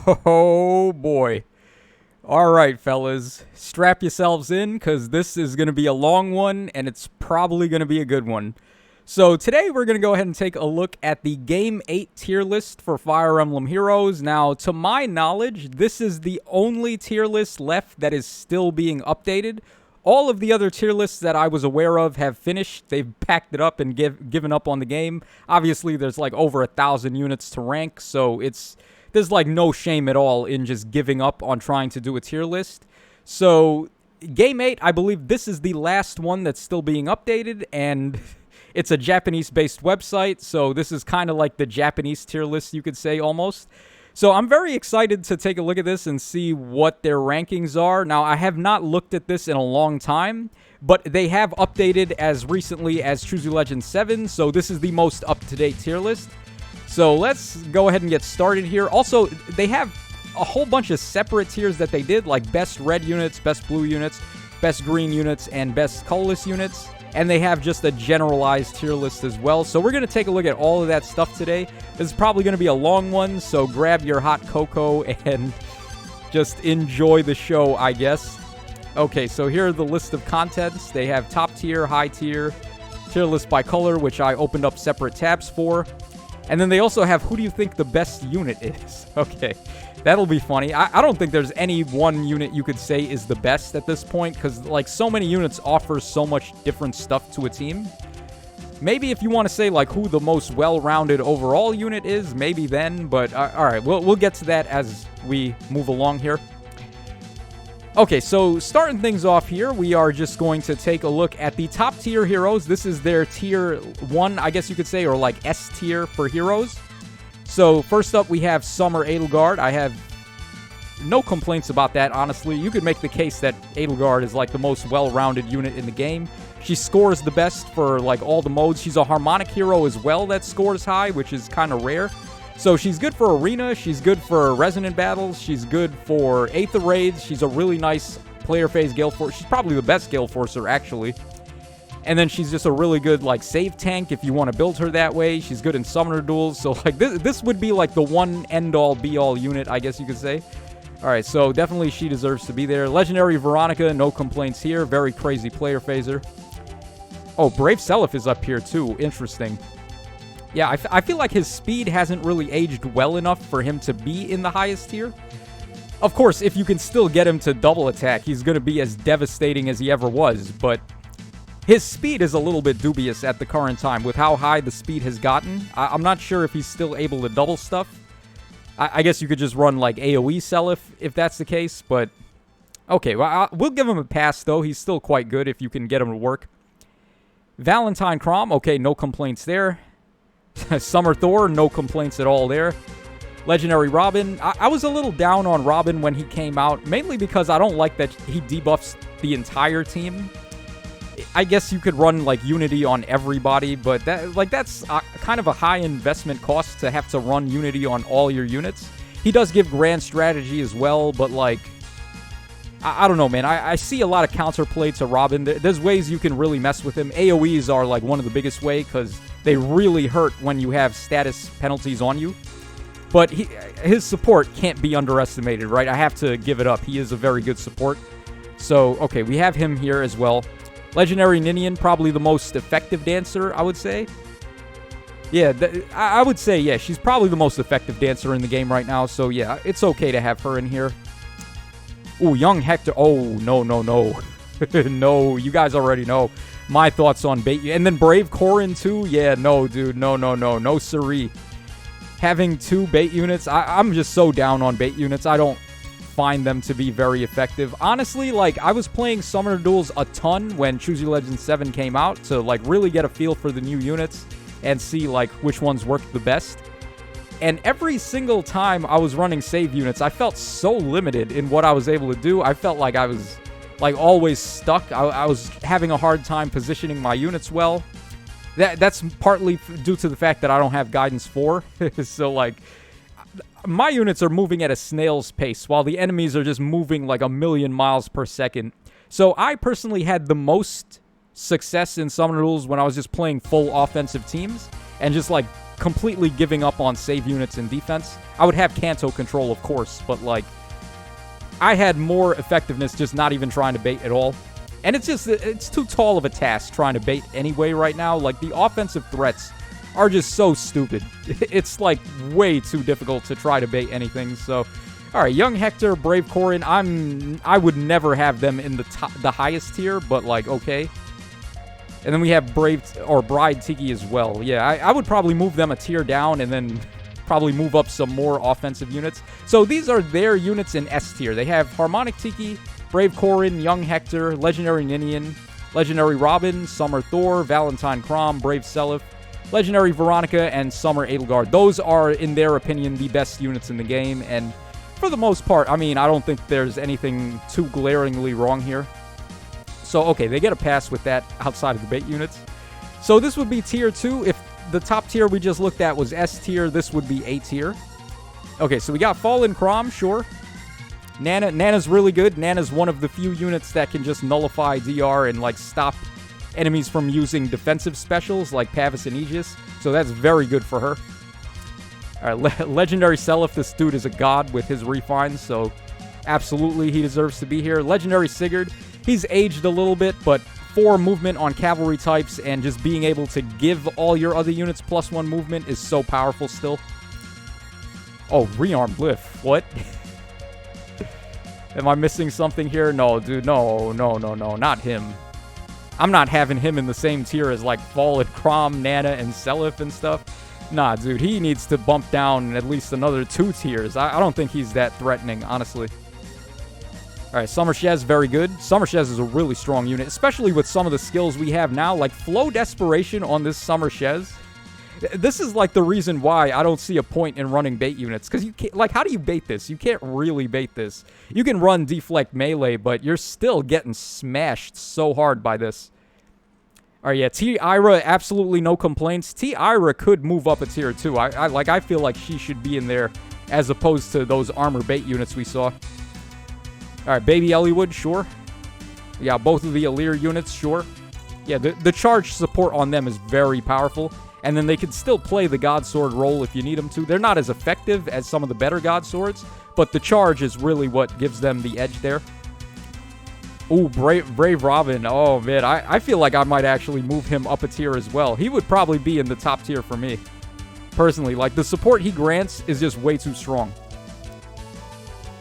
Oh boy. All right, fellas, strap yourselves in because this is going to be a long one and it's probably going to be a good one. So today we're going to go ahead and take a look at the Game 8 tier list for Fire Emblem Heroes. Now, to my knowledge, this is the only tier list left that is still being updated. All of the other tier lists that I was aware of have finished. They've packed it up and given up on the game. Obviously, there's like over 1,000 units to rank, so there's like no shame at all in just giving up on trying to do a tier list. So Game 8, I believe this is the last one that's still being updated, and it's a Japanese-based website, so this is kind of like the Japanese tier list, you could say, almost. So I'm very excited to take a look at this and see what their rankings are. Now, I have not looked at this in a long time, but they have updated as recently as Choose Your Legend 7, so this is the most up-to-date tier list. So let's go ahead and get started here. Also, they have a whole bunch of separate tiers that they did, like best red units, best blue units, best green units, and best colorless units. And they have just a generalized tier list as well. So we're going to take a look at all of that stuff today. This is probably going to be a long one, so grab your hot cocoa and just enjoy the show, I guess. Okay, so here are the list of contents. They have top tier, high tier, tier list by color, which I opened up separate tabs for. And then they also have who do you think the best unit is? Okay, that'll be funny. I don't think there's any one unit you could say is the best at this point because, like, so many units offer so much different stuff to a team. Maybe if you want to say, like, who the most well-rounded overall unit is, maybe then. But, all right, we'll get to that as we move along here. Okay, so starting things off here, we are just going to take a look at the top tier heroes. This is their tier 1, I guess you could say, or like S tier for heroes. So first up, we have Summer Edelgard. I have no complaints about that, honestly. You could make the case that Edelgard is like the most well-rounded unit in the game. She scores the best for like all the modes. She's a harmonic hero as well that scores high, which is kind of rare. So she's good for arena, she's good for resonant battles, she's good for Aether raids, she's a really nice player phase Gale Force. She's probably the best Gale Forcer, actually. And then she's just a really good, like, save tank if you want to build her that way. She's good in summoner duels, so, like, this would be, like, the one end-all, be-all unit, I guess you could say. Alright, so definitely she deserves to be there. Legendary Veronica, no complaints here. Very crazy player phaser. Oh, Brave Seliph is up here, too. Interesting. Yeah, I feel like his speed hasn't really aged well enough for him to be in the highest tier. Of course, if you can still get him to double attack, he's going to be as devastating as he ever was, but his speed is a little bit dubious at the current time with how high the speed has gotten. I'm not sure if he's still able to double stuff. I guess you could just run like AoE Seliph if that's the case, but okay, well, we'll give him a pass though. He's still quite good if you can get him to work. Valentine Crom, okay, no complaints there. Summer Thor, no complaints at all there. Legendary Robin, I was a little down on Robin when he came out, mainly because I don't like that he debuffs the entire team. I guess you could run, like, Unity on everybody, but that's kind of a high investment cost to have to run Unity on all your units. He does give grand strategy as well, but, like, I don't know, man. I see a lot of counterplay to Robin. There's ways you can really mess with him. AoEs are, like, one of the biggest way, because they really hurt when you have status penalties on you. But his support can't be underestimated, right? I have to give it up. He is a very good support. So, okay, we have him here as well. Legendary Ninian, probably the most effective dancer, I would say. Yeah, I would say, yeah, she's probably the most effective dancer in the game right now. So, yeah, it's okay to have her in here. Ooh, Young Hector. Oh, no, no, no. No, you guys already know my thoughts on bait. And then Brave Corin, too? Yeah, no, dude. No, no, no. No siree. Having 2 bait units, I'm just so down on bait units. I don't find them to be very effective. Honestly, like, I was playing Summoner Duels a ton when Choose Your Legend 7 came out to, like, really get a feel for the new units and see, like, which ones worked the best. And every single time I was running save units, I felt so limited in what I was able to do. I felt like I was, like, always stuck. I was having a hard time positioning my units well. That's partly due to the fact that I don't have Guidance 4. So, like, my units are moving at a snail's pace, while the enemies are just moving like a million miles per second. So I personally had the most success in Summoner Duels when I was just playing full offensive teams and just, like, completely giving up on save units and defense. I would have Kanto control, of course, but, like, I had more effectiveness just not even trying to bait at all. And it's too tall of a task trying to bait anyway right now. Like, the offensive threats are just so stupid. It's, like, way too difficult to try to bait anything, so... Alright, Young Hector, Brave Corin, I would never have them in the highest tier, but, like, okay. And then we have Bride Tiki as well. Yeah, I would probably move them a tier down and then probably move up some more offensive units. So these are their units in S tier. They have Harmonic Tiki, Brave Corin, Young Hector, Legendary Ninian, Legendary Robin, Summer Thor, Valentine Crom, Brave Seliph, Legendary Veronica, and Summer Edelgard. Those are, in their opinion, the best units in the game, and for the most part, I mean, I don't think there's anything too glaringly wrong here. So, okay, they get a pass with that outside of the bait units. So this would be tier 2. If the top tier we just looked at was S tier, this would be A tier. Okay, so we got Fallen Crom, sure. Nana's really good. Nana's one of the few units that can just nullify DR and, like, stop enemies from using defensive specials like Pavis and Aegis. So that's very good for her. Alright, Legendary Seliph, this dude is a god with his refines, so absolutely he deserves to be here. Legendary Sigurd, he's aged a little bit, but 4 movement on cavalry types and just being able to give all your other units +1 movement is so powerful still. Oh, Rearmed Glyph, what? Am I missing something here? No, dude, no, not him. I'm not having him in the same tier as, like, Fallen Crom, Nana, and Seliph and stuff. Nah, dude, he needs to bump down at least another 2 tiers. I don't think he's that threatening, honestly. Alright, Summer Shez, very good. Summer Shez is a really strong unit, especially with some of the skills we have now. Like, Flow Desperation on this Summer Shez. This is, like, the reason why I don't see a point in running bait units. Because you can't, like, how do you bait this? You can't really bait this. You can run Deflect Melee, but you're still getting smashed so hard by this. Alright, yeah, T-Ira, absolutely no complaints. T-Ira could move up a tier, too. I feel like she should be in there as opposed to those armor bait units we saw. Alright, Baby Eliwood, sure. Yeah, both of the Alir units, sure. Yeah, the charge support on them is very powerful. And then they can still play the God Sword role if you need them to. They're not as effective as some of the better God Swords, but the charge is really what gives them the edge there. Ooh, Brave Robin. Oh, man, I feel like I might actually move him up a tier as well. He would probably be in the top tier for me. Personally, like, the support he grants is just way too strong.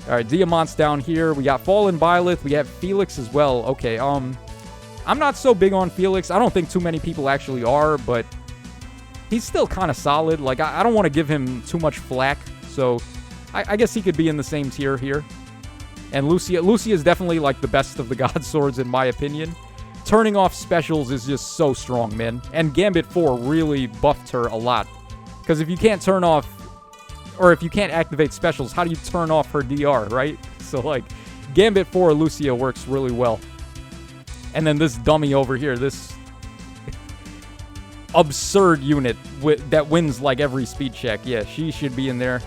Alright, Diamant's down here. We got Fallen Byleth. We have Felix as well. Okay, I'm not so big on Felix. I don't think too many people actually are, but he's still kind of solid. Like, I don't want to give him too much flack, so I guess he could be in the same tier here. And Lucia is definitely, like, the best of the God Swords, in my opinion. Turning off specials is just so strong, man. And Gambit 4 really buffed her a lot. Because if you can't turn off, or if you can't activate specials, how do you turn off her DR, right? So, like, Gambit 4 Lucia works really well. And then this dummy over here, this absurd unit that wins, like, every speed check. Yeah, she should be in there.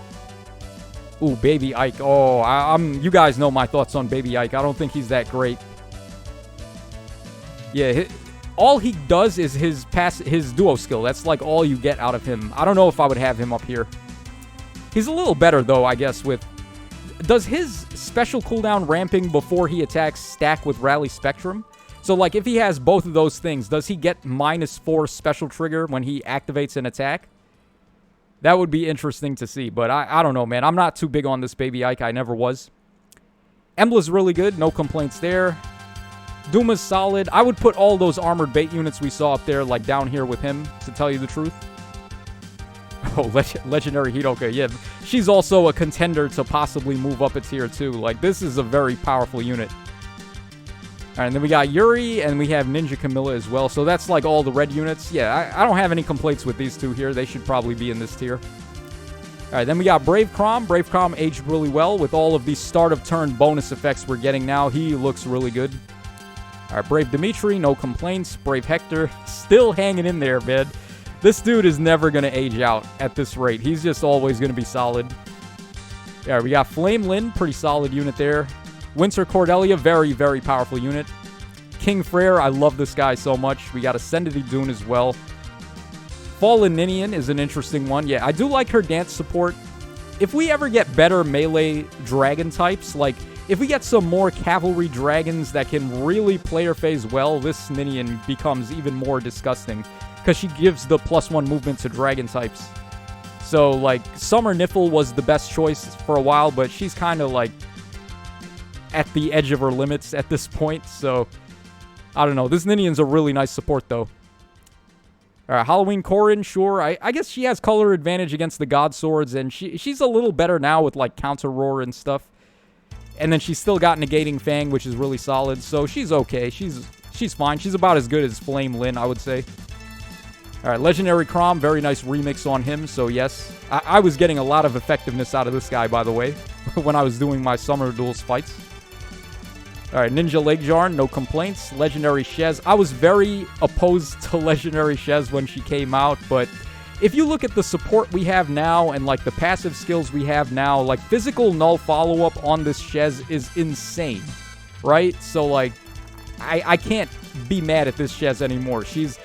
Ooh, Baby Ike. Oh, you guys know my thoughts on Baby Ike. I don't think he's that great. Yeah, all he does is his duo skill. That's, like, all you get out of him. I don't know if I would have him up here. He's a little better, though, I guess, with... Does his special cooldown ramping before he attacks stack with Rally Spectrum? So, like, if he has both of those things, does he get -4 special trigger when he activates an attack? That would be interesting to see, but I don't know, man. I'm not too big on this Baby Ike. I never was. Embla's really good. No complaints there. Duma's solid. I would put all those armored bait units we saw up there, like, down here with him, to tell you the truth. Oh, Legendary Hidoka. Yeah, she's also a contender to possibly move up a tier, too. Like, this is a very powerful unit. Alright, and then we got Yuri, and we have Ninja Camilla as well. So that's, like, all the red units. Yeah, I don't have any complaints with these two here. They should probably be in this tier. Alright, then we got Brave Crom. Brave Crom aged really well with all of these start-of-turn bonus effects we're getting now. He looks really good. Alright, Brave Dimitri, no complaints. Brave Hector, still hanging in there, man. This dude is never going to age out at this rate. He's just always going to be solid. Yeah, we got Flame Lyn, pretty solid unit there. Winter Cordelia, very, very powerful unit. King Freyr, I love this guy so much. We got Ascendity Dune as well. Fallen Ninian is an interesting one. Yeah, I do like her dance support. If we ever get better melee dragon types, like if we get some more cavalry dragons that can really player phase well, this Ninian becomes even more disgusting because she gives the +1 movement to dragon types. So, like, Summer Niffle was the best choice for a while, but she's kind of, like, at the edge of her limits at this point. So, I don't know. This Ninian's a really nice support, though. All right, Halloween Corrin, sure. I guess she has color advantage against the God Swords, and she's a little better now with, like, Counter Roar and stuff. And then she's still got Negating Fang, which is really solid. So, she's okay. She's fine. She's about as good as Flame Lyn, I would say. All right, Legendary Crom, very nice remix on him, so yes. I was getting a lot of effectiveness out of this guy, by the way, when I was doing my Summer Duels fights. All right, Ninja Lake Jarn, no complaints. Legendary Shez. I was very opposed to Legendary Shez when she came out, but if you look at the support we have now and, like, the passive skills we have now, like, physical null follow-up on this Shez is insane, right? So, like, I can't be mad at this Shez anymore. She's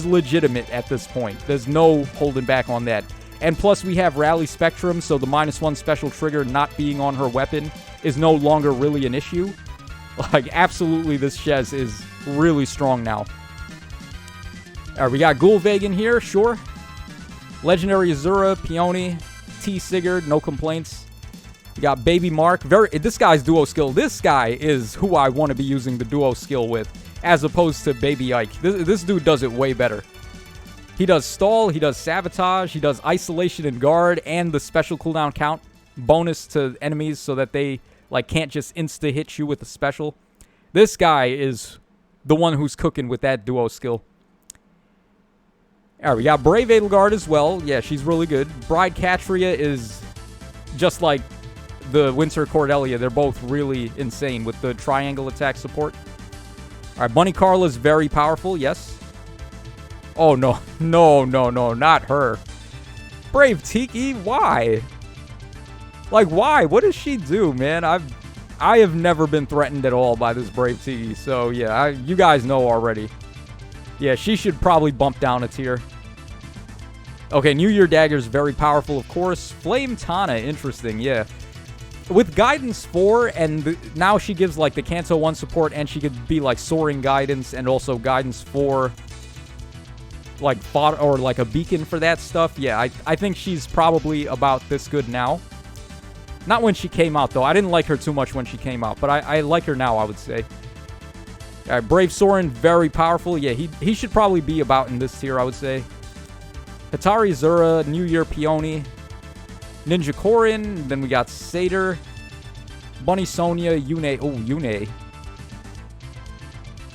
legitimate at this point. There's no holding back on that. And plus, we have Rally Spectrum, so the -1 special trigger not being on her weapon is no longer really an issue. Like, absolutely, this Shez is really strong now. All right, we got Gul'Vagan here, sure. Legendary Azura, Peony, T. Sigurd, no complaints. We got Baby Mark. This guy's duo skill. This guy is who I want to be using the duo skill with, as opposed to Baby Ike. This dude does it way better. He does Stall, he does Sabotage, he does Isolation and Guard, and the special cooldown count bonus to enemies so that they, like, can't just insta-hit you with a special. This guy is the one who's cooking with that duo skill. All right, we got Brave Edelgard as well. Yeah, she's really good. Bride Catria is just like the Winter Cordelia. They're both really insane with the triangle attack support. All right, Bunny Carla's very powerful, yes. Oh, no. No, not her. Brave Tiki, why? Like, why? What does she do, man? I have never been threatened at all by this Brave Tiki, so yeah, you guys know already. Yeah, she should probably bump down a tier. Okay, New Year Dagger's very powerful, of course. Flame Tana, interesting, yeah. With Guidance 4, and now she gives, like, the Kanto 1 support, and she could be, like, Soaring Guidance, and also Guidance 4, like, or, like, a beacon for that stuff. Yeah, I think she's probably about this good now. Not when she came out, though. I didn't like her too much when she came out, but I like her now, I would say. All right, Brave Soren, very powerful. Yeah, he should probably be about in this tier, I would say. Hatari Zura, New Year Peony, Ninja Corrin, then we got Satyr, Bunny Sonia, Yune. Oh, Yune.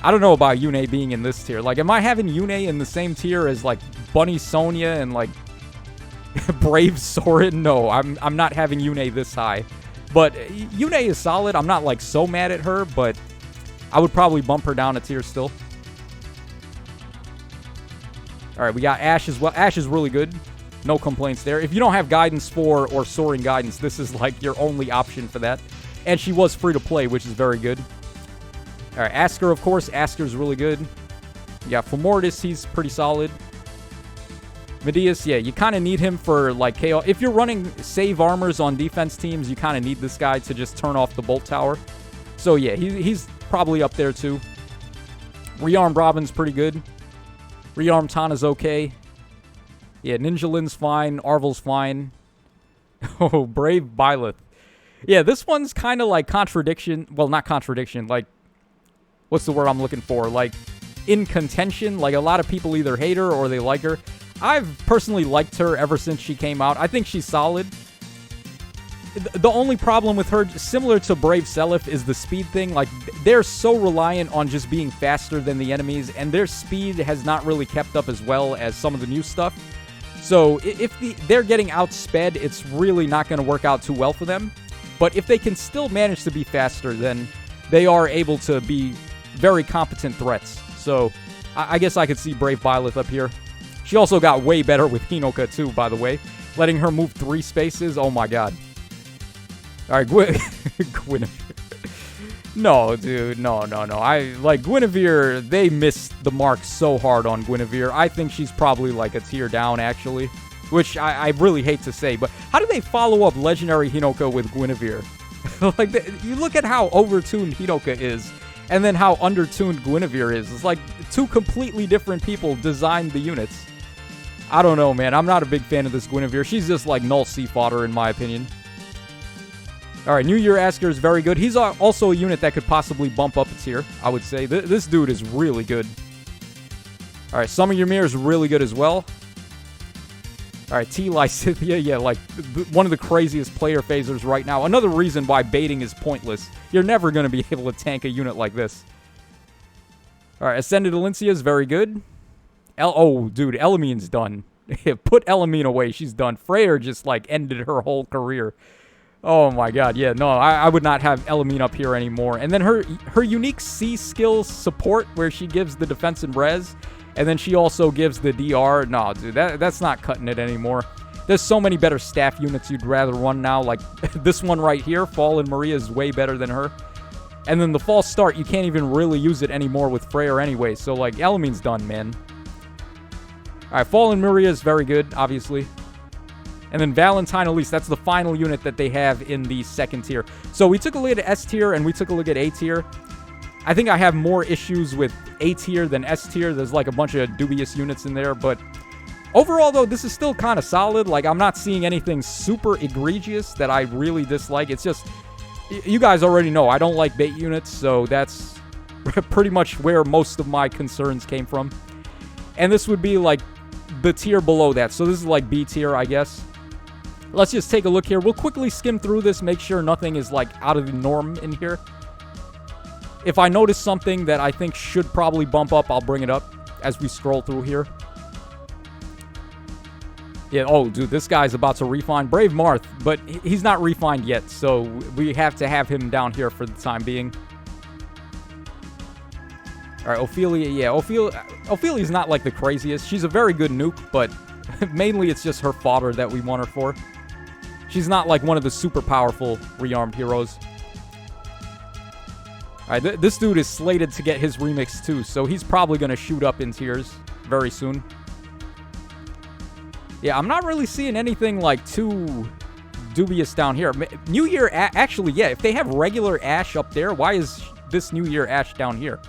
I don't know about Yune being in this tier. Like, am I having Yune in the same tier as, like, Bunny Sonia and, like, Brave Soren? No, I'm not having Yune this high. But Yune is solid. I'm not, like, so mad at her, but I would probably bump her down a tier still. All right, we got Ash as well. Ash is really good. No complaints there. If you don't have Guidance 4 or Soaring Guidance, this is, like, your only option for that. And she was free to play, which is very good. All right, Asker, of course. Asker's really good. Yeah, Fomortis, he's pretty solid. Medeus, yeah, you kind of need him for, like, KO. If you're running save armors on defense teams, you kind of need this guy to just turn off the Bolt Tower. So, yeah, he's probably up there, too. Rearm Robin's pretty good. Rearm Tana's okay. Yeah, Ninja Lin's fine. Arvel's fine. Oh, Brave Byleth. Yeah, this one's kind of like contradiction. Well, not contradiction. Like, what's the word I'm looking for? Like, in contention. Like, a lot of people either hate her or they like her. I've personally liked her ever since she came out. I think she's solid. The only problem with her, similar to Brave Seliph, is the speed thing. Like, they're so reliant on just being faster than the enemies, and their speed has not really kept up as well as some of the new stuff. So, if they're getting outsped, it's really not going to work out too well for them. But if they can still manage to be faster, then they are able to be very competent threats. So, I guess I could see Brave Byleth up here. She also got way better with Hinoka, too, by the way. Letting her move 3 spaces, oh my god. Alright, Gwyneth. No, dude, no. I like Guinevere. They missed the mark so hard on Guinevere. I think she's probably like a tier down, actually, which I really hate to say. But how do they follow up Legendary Hinoka with Guinevere? Like, you look at how overtuned Hinoka is, and then how undertuned Guinevere is. It's like two completely different people designed the units. I don't know, man. I'm not a big fan of this Guinevere. She's just like null C fodder, in my opinion. All right, New Year Asker is very good. He's also a unit that could possibly bump up a tier, I would say. This dude is really good. All right, Summon Ymir is really good as well. All right, T. Lysithia, yeah, like one of the craziest player phasers right now. Another reason why baiting is pointless. You're never going to be able to tank a unit like this. All right, Ascended Alencia is very good. Oh, dude, Elamine's done. Put Elamine away. She's done. Freyr just, like, ended her whole career. Oh my god, yeah, no, I would not have Elamine up here anymore. And then her unique C skill support, where she gives the defense and res, and then she also gives the DR. No, dude, that's not cutting it anymore. There's so many better staff units you'd rather run now. Like, this one right here, Fallen Maria, is way better than her. And then the false start, you can't even really use it anymore with Freyr anyway. So, like, Elamine's done, man. Alright, Fallen Maria is very good, obviously. And then Valentine Elise, that's the final unit that they have in the second tier. So we took a look at S tier and we took a look at A tier. I think I have more issues with A tier than S tier. There's like a bunch of dubious units in there. But overall, though, this is still kind of solid. Like, I'm not seeing anything super egregious that I really dislike. It's just, you guys already know, I don't like bait units. So that's pretty much where most of my concerns came from. And this would be like the tier below that. So this is like B tier, I guess. Let's just take a look here. We'll quickly skim through this, make sure nothing is, like, out of the norm in here. If I notice something that I think should probably bump up, I'll bring it up as we scroll through here. Yeah, oh, dude, this guy's about to refine. Brave Marth, but he's not refined yet, so we have to have him down here for the time being. All right, Ophelia, yeah, Ophelia's not, like, the craziest. She's a very good nuke, but mainly it's just her fodder that we want her for. She's not like one of the super powerful rearmed heroes. Alright, this dude is slated to get his remix too, so he's probably going to shoot up in tiers very soon. Yeah, I'm not really seeing anything like too dubious down here. New Year, actually, yeah, if they have regular Ash up there, why is this New Year Ash down here?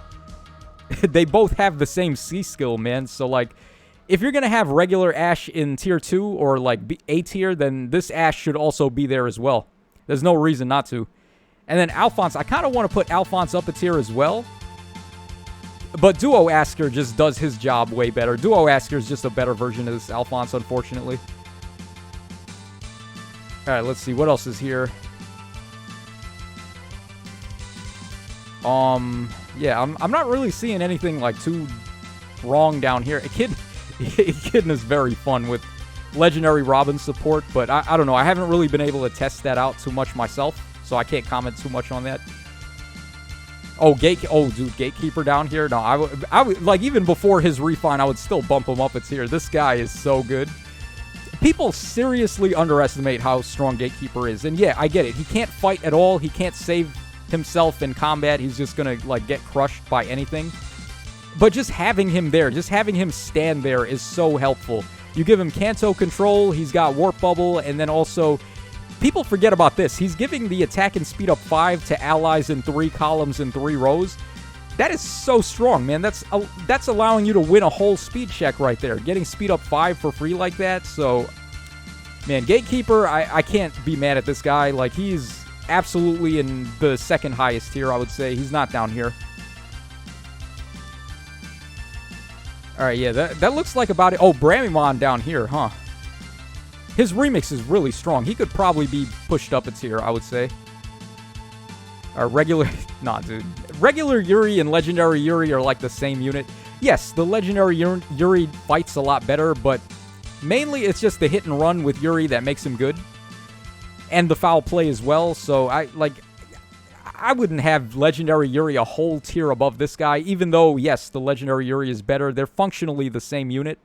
They both have the same C skill, man, so like, if you're going to have regular Ash in tier 2 or like A tier, then this Ash should also be there as well. There's no reason not to. And then Alphonse, I kind of want to put Alphonse up a tier as well. But Duo Asker just does his job way better. Duo Asker is just a better version of this Alphonse, unfortunately. Alright, let's see. What else is here? Yeah, I'm not really seeing anything like too wrong down here. Echidna is very fun with Legendary Robin support, but I don't know. I haven't really been able to test that out too much myself, so I can't comment too much on that. Oh, dude, Gatekeeper down here. No, I would like, even before his refine, I would still bump him up a tier. This guy is so good. People seriously underestimate how strong Gatekeeper is, and yeah, I get it. He can't fight at all. He can't save himself in combat. He's just gonna like get crushed by anything. But just having him there, just having him stand there is so helpful. You give him Kanto control, he's got Warp Bubble, and then also, people forget about this. He's giving the attack and speed up 5 to allies in 3 columns and 3 rows. That is so strong, man. That's allowing you to win a whole speed check right there. Getting speed up 5 for free like that. So, man, Gatekeeper, I can't be mad at this guy. Like, he's absolutely in the second highest tier, I would say. He's not down here. Alright, yeah, that looks like about it. Oh, Bramimon down here, huh? His remix is really strong. He could probably be pushed up a tier, I would say. Regular... Nah, dude. Regular Yuri and Legendary Yuri are like the same unit. Yes, the Legendary Yuri fights a lot better, but mainly it's just the hit and run with Yuri that makes him good. And the foul play as well, so I wouldn't have Legendary Yuri a whole tier above this guy, even though, yes, the Legendary Yuri is better. They're functionally the same unit.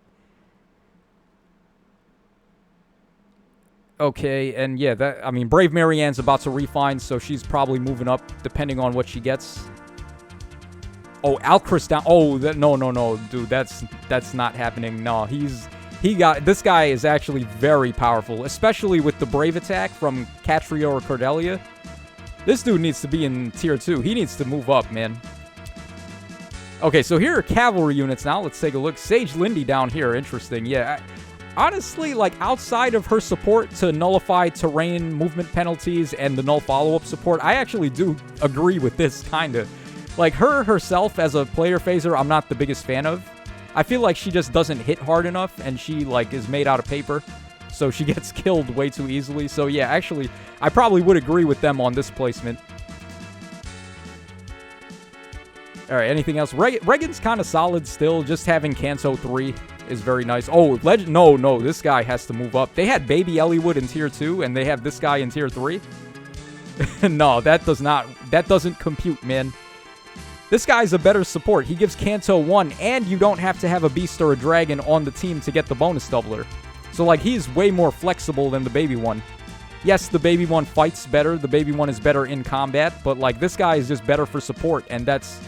Okay, and yeah, I mean, Brave Marianne's about to refine, so she's probably moving up depending on what she gets. Oh, Alcris down. Oh, no, dude, that's not happening. No, this guy is actually very powerful, especially with the Brave attack from Catria or Cordelia. This dude needs to be in tier 2. He needs to move up, man. Okay, so here are cavalry units now. Let's take a look. Sage Lindy down here. Interesting. Yeah, honestly, like, outside of her support to nullify terrain movement penalties and the null follow-up support, I actually do agree with this, kind of. Like, herself as a player phaser, I'm not the biggest fan of. I feel like she just doesn't hit hard enough, and she, like, is made out of paper. So she gets killed way too easily. So, yeah, actually, I probably would agree with them on this placement. Alright, anything else? Regan's kind of solid still. Just having Kanto 3 is very nice. Oh, no, this guy has to move up. They had Baby Eliwood in tier 2, and they have this guy in tier 3. No, that doesn't compute, man. This guy's a better support. He gives Kanto 1, and you don't have to have a beast or a dragon on the team to get the bonus doubler. So, like, he's way more flexible than the baby one. Yes, the baby one fights better. The baby one is better in combat, but, like, this guy is just better for support, and that's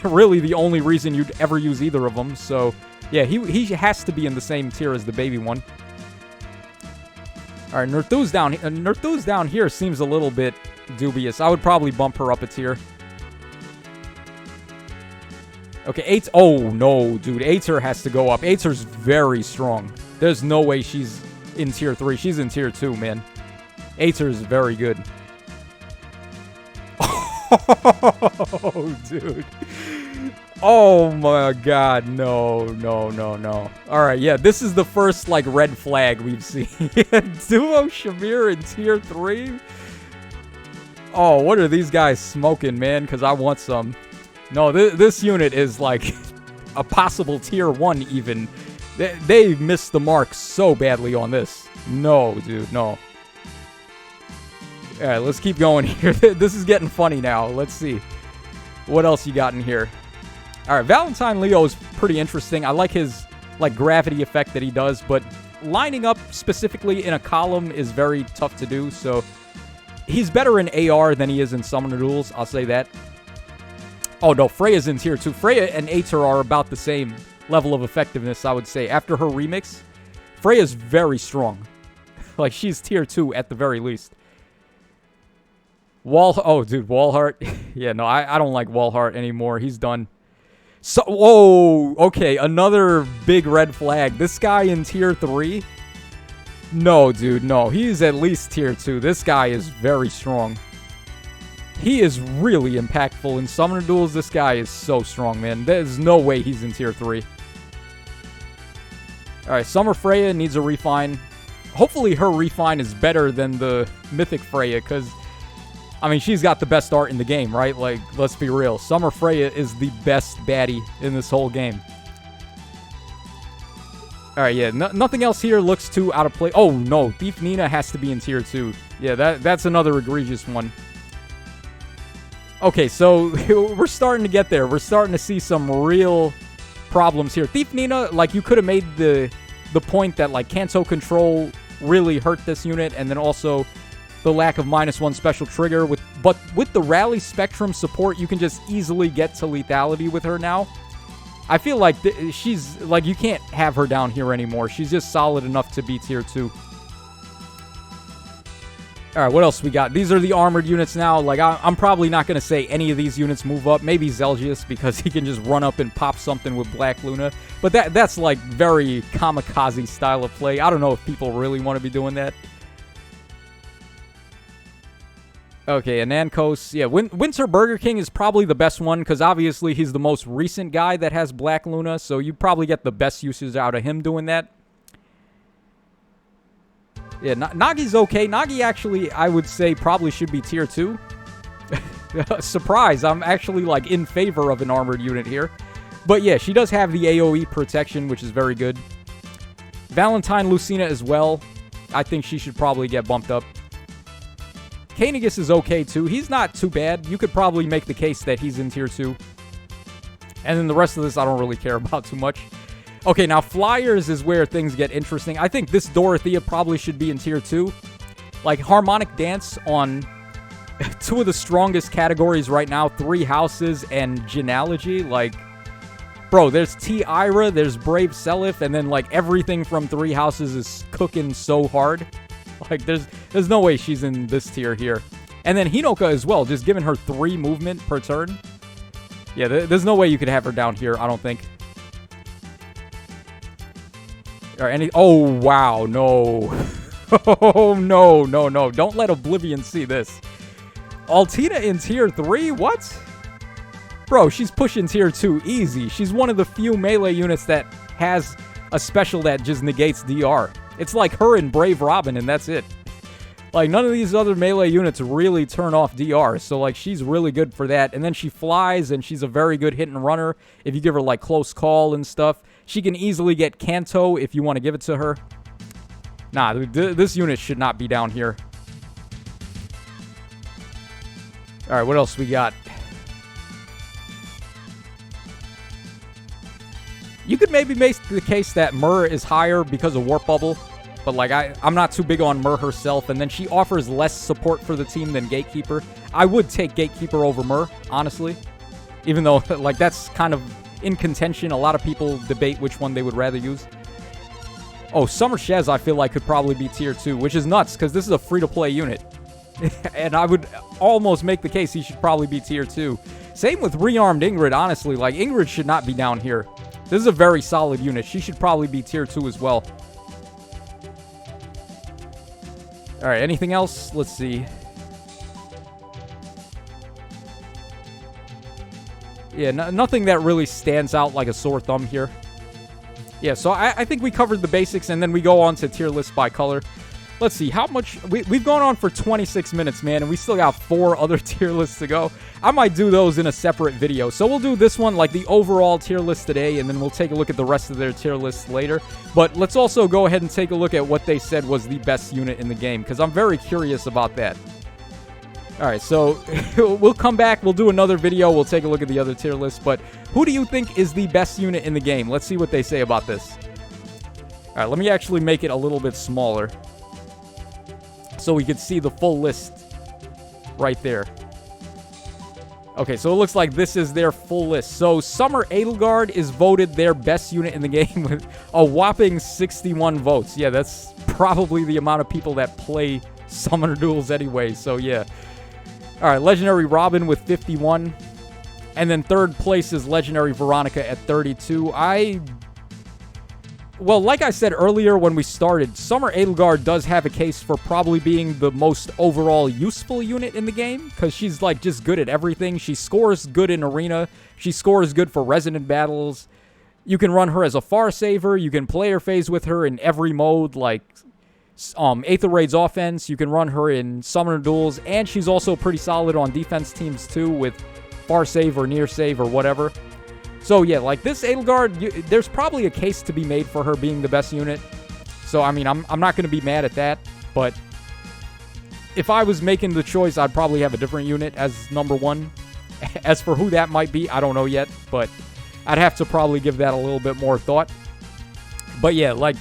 really the only reason you'd ever use either of them. So, yeah, he has to be in the same tier as the baby one. All right, Nerthus down here seems a little bit dubious. I would probably bump her up a tier. Okay, oh, no, dude. Aether has to go up. Aether's very strong. There's no way she's in tier 3. She's in tier 2, man. Aether's very good. Oh, dude. Oh, my God. No. All right, yeah, this is the first, like, red flag we've seen. Duo Shamir in tier 3? Oh, what are these guys smoking, man? Because I want some. No, this unit is, like, a possible tier 1 even. They missed the mark so badly on this. No, dude, no. Alright, let's keep going here. This is getting funny now. Let's see. What else you got in here? Alright, Valentine Leo is pretty interesting. I like his, like, gravity effect that he does, but lining up specifically in a column is very tough to do, so he's better in AR than he is in Summoner Duels, I'll say that. Oh, no, Freya's in tier 2. Freya and Aether are about the same level of effectiveness, I would say. After her remix, Freya's very strong. Like, she's tier 2 at the very least. Oh, dude, Walhart. Yeah, no, I don't like Walhart anymore. He's done. So, whoa, okay, another big red flag. This guy in tier 3? No, dude, no. He's at least tier 2. This guy is very strong. He is really impactful. In Summoner Duels, this guy is so strong, man. There's no way he's in tier 3. Alright, Summer Freya needs a refine. Hopefully her refine is better than the Mythic Freya, because, I mean, she's got the best art in the game, right? Like, let's be real. Summer Freya is the best baddie in this whole game. Alright, yeah, nothing else here looks too out of place. Oh, no, Thief Nina has to be in tier 2. Yeah, that's another egregious one. Okay, so we're starting to get there. We're starting to see some real problems here. Thief Nina, like, you could have made the point that, like, Kanto control really hurt this unit, and then also the lack of -1 special trigger. But with the Rally Spectrum support, you can just easily get to lethality with her now. I feel like she's, like, you can't have her down here anymore. She's just solid enough to be tier 2. Alright, what else we got? These are the armored units now. Like, I'm probably not going to say any of these units move up. Maybe Zelgius, because he can just run up and pop something with Black Luna. But that's, like, very kamikaze style of play. I don't know if people really want to be doing that. Okay, Anankos. Yeah, Winter Burger King is probably the best one, because obviously he's the most recent guy that has Black Luna, so you probably get the best usage out of him doing that. Yeah, Nagi's okay. Nagi actually, I would say, probably should be tier 2. Surprise, I'm actually, like, in favor of an armored unit here. But yeah, she does have the AoE protection, which is very good. Valentine Lucina as well. I think she should probably get bumped up. Kainigus is okay, too. He's not too bad. You could probably make the case that he's in tier 2. And then the rest of this I don't really care about too much. Okay, now Flyers is where things get interesting. I think this Dorothea probably should be in tier 2. Like, Harmonic Dance on two of the strongest categories right now, Three Houses and Genealogy. Like, bro, there's T-Ira, there's Brave Seliph, and then, like, everything from Three Houses is cooking so hard. Like, there's no way she's in this tier here. And then Hinoka as well, just giving her 3 movement per turn. Yeah, there's no way you could have her down here, I don't think. Or oh, wow, no. Oh, no. Don't let Oblivion see this. Altina in tier 3? What? Bro, she's pushing tier 2 easy. She's one of the few melee units that has a special that just negates DR. It's like her and Brave Robin, and that's it. Like, none of these other melee units really turn off DR, so, like, she's really good for that. And then she flies, and she's a very good hit and runner if you give her, like, close call and stuff. She can easily get Kanto if you want to give it to her. Nah, this unit should not be down here. Alright, what else we got? You could maybe make the case that Myrrh is higher because of Warp Bubble. But, like, I'm not too big on Myrrh herself. And then she offers less support for the team than Gatekeeper. I would take Gatekeeper over Myrrh, honestly. Even though, like, that's kind of in contention. A lot of people debate which one they would rather use. Oh, Summer Shez, I feel like, could probably be tier 2, which is nuts, because this is a free-to-play unit. And I would almost make the case he should probably be tier 2. Same with Rearmed Ingrid, honestly. Like, Ingrid should not be down here. This is a very solid unit. She should probably be tier 2 as well. Alright, anything else? Let's see. Yeah, nothing that really stands out like a sore thumb here. Yeah, so I think we covered the basics, and then we go on to tier list by color. Let's see, how much... We've gone on for 26 minutes, man, and we still got 4 other tier lists to go. I might do those in a separate video. So we'll do this one, like the overall tier list today, and then we'll take a look at the rest of their tier lists later. But let's also go ahead and take a look at what they said was the best unit in the game, because I'm very curious about that. Alright, so we'll come back, we'll do another video, we'll take a look at the other tier list, but who do you think is the best unit in the game? Let's see what they say about this. Alright, let me actually make it a little bit smaller, so we can see the full list right there. Okay, so it looks like this is their full list. So Summer Edelgard is voted their best unit in the game with a whopping 61 votes. Yeah, that's probably the amount of people that play Summoner Duels anyway, so yeah. Alright, Legendary Robin with 51. And then third place is Legendary Veronica at 32. Well, like I said earlier when we started, Summer Edelgard does have a case for probably being the most overall useful unit in the game, because she's, like, just good at everything. She scores good in Arena. She scores good for Resonant Battles. You can run her as a Far Saver. You can player phase with her in every mode, like Aether Raid's offense. You can run her in Summoner Duels, and she's also pretty solid on defense teams too with Far Save or Near Save or whatever. So yeah, like this Edelgard, there's probably a case to be made for her being the best unit. So I mean, I'm not going to be mad at that, but if I was making the choice, I'd probably have a different unit as number 1. As for who that might be, I don't know yet, but I'd have to probably give that a little bit more thought. But yeah, like,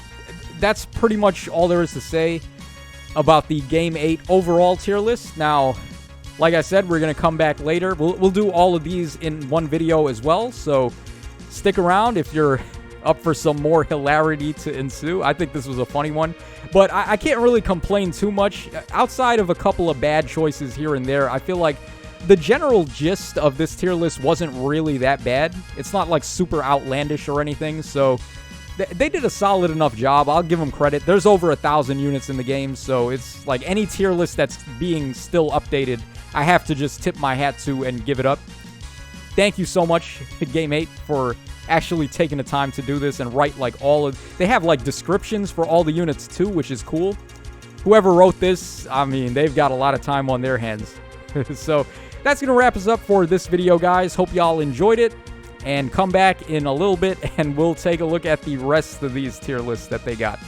that's pretty much all there is to say about the Game 8 overall tier list. Now, like I said, we're going to come back later. We'll do all of these in one video as well, so stick around if you're up for some more hilarity to ensue. I think this was a funny one, but I can't really complain too much. Outside of a couple of bad choices here and there, I feel like the general gist of this tier list wasn't really that bad. It's not like super outlandish or anything, so they did a solid enough job. I'll give them credit. There's over 1,000 units in the game, so it's like any tier list that's being still updated, I have to just tip my hat to and give it up. Thank you so much, Game8, for actually taking the time to do this and write like all of... They have like descriptions for all the units too, which is cool. Whoever wrote this, I mean, they've got a lot of time on their hands. So that's going to wrap us up for this video, guys. Hope y'all enjoyed it. And come back in a little bit, and we'll take a look at the rest of these tier lists that they got.